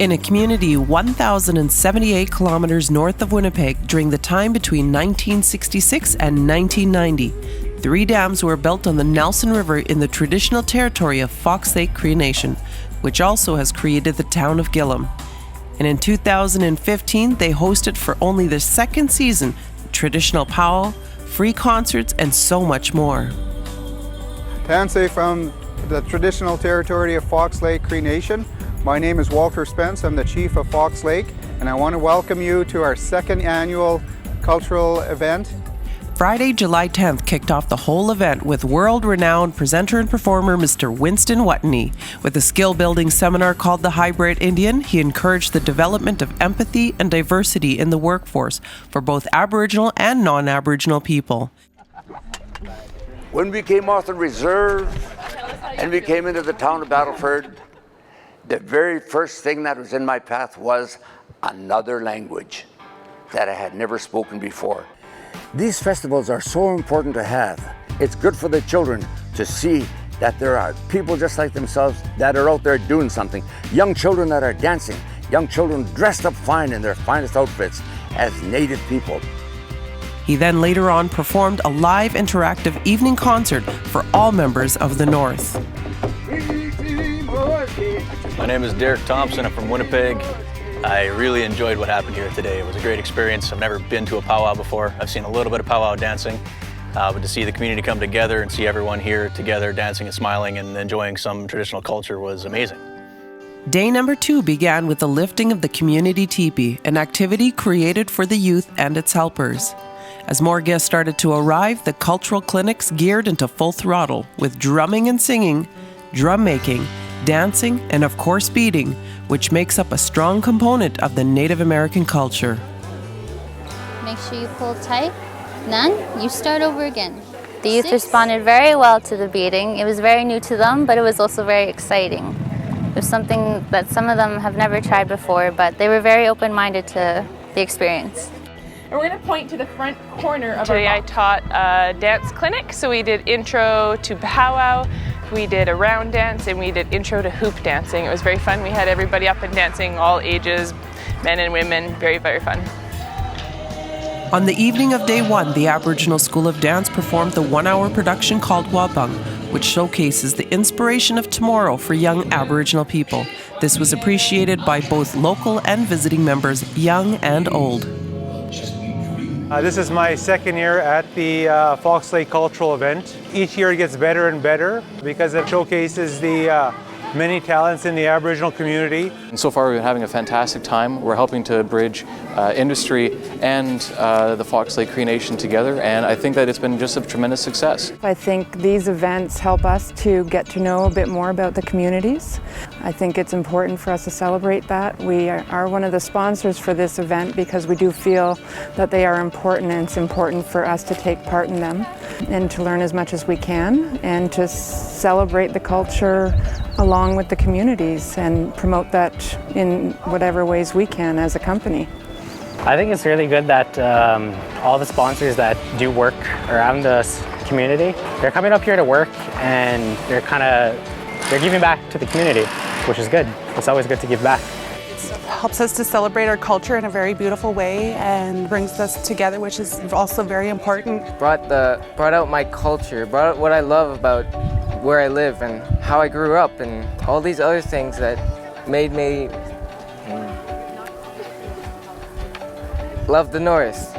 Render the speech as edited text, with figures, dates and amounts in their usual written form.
In a community 1,078 kilometers north of Winnipeg during the time between 1966 and 1990, 3 dams were built on the Nelson River in the traditional territory of Fox Lake Cree Nation, which also has created the town of Gillam. And in 2015, they hosted for only their second season traditional powwow, free concerts, and so much more. Tansei from the traditional territory of Fox Lake Cree Nation. My name is Walter Spence. I'm the Chief of Fox Lake, and I want to welcome you to our second annual cultural event. Friday, July 10th kicked off the whole event with world-renowned presenter and performer Mr. Winston Watney. With a skill-building seminar called The Hybrid Indian, he encouraged the development of empathy and diversity in the workforce for both Aboriginal and non-Aboriginal people. When we came off the reserve and we came into the town of Battleford, the very first thing that was in my path was another language that I had never spoken before. These festivals are so important to have. It's good for the children to see that there are people just like themselves that are out there doing something. Young children that are dancing, young children dressed up fine in their finest outfits as Native people. He then later on performed a live interactive evening concert for all members of the North. My name is Derek Thompson. I'm from Winnipeg. I really enjoyed what happened here today. It was a great experience. I've never been to a powwow before. I've seen a little bit of powwow dancing, but to see the community come together and see everyone here together dancing and smiling and enjoying some traditional culture was amazing. Day number 2 began with the lifting of the community teepee, an activity created for the youth and its helpers. As more guests started to arrive, the cultural clinics geared into full throttle with drumming and singing, drum making, dancing, and of course beading, which makes up a strong component of the Native American culture. Make sure you pull tight. Then you start over again. The youth 6. responded very well to the beading. It was very new to them, but it was also very exciting. It was something that some of them have never tried before, but they were very open-minded to the experience. And we're going to point to the front corner of Today I taught a dance clinic, so we did intro to powwow, we did a round dance, and we did intro to hoop dancing. It was very fun. We had everybody up and dancing, all ages, men and women. Very, very fun. On the evening of day 1, the Aboriginal School of Dance performed the 1-hour production called Wabung, which showcases the inspiration of tomorrow for young Aboriginal people. This was appreciated by both local and visiting members, young and old. This is my second year at the Fox Lake Cultural Event. Each year it gets better and better because it showcases the many talents in the Aboriginal community. And so far we've been having a fantastic time. We're helping to bridge industry and the Fox Lake Cree Nation together, and I think that it's been just a tremendous success. I think these events help us to get to know a bit more about the communities. I think it's important for us to celebrate that. We are one of the sponsors for this event because we do feel that they are important, and it's important for us to take part in them and to learn as much as we can and to celebrate the culture along with the communities and promote that in whatever ways we can as a company. I think it's really good that all the sponsors that do work around this community, they're coming up here to work and they're giving back to the community, which is good. It's always good to give back. It helps us to celebrate our culture in a very beautiful way and brings us together, which is also very important. Brought out my culture, brought out what I love about where I live and how I grew up and all these other things that made me love the North.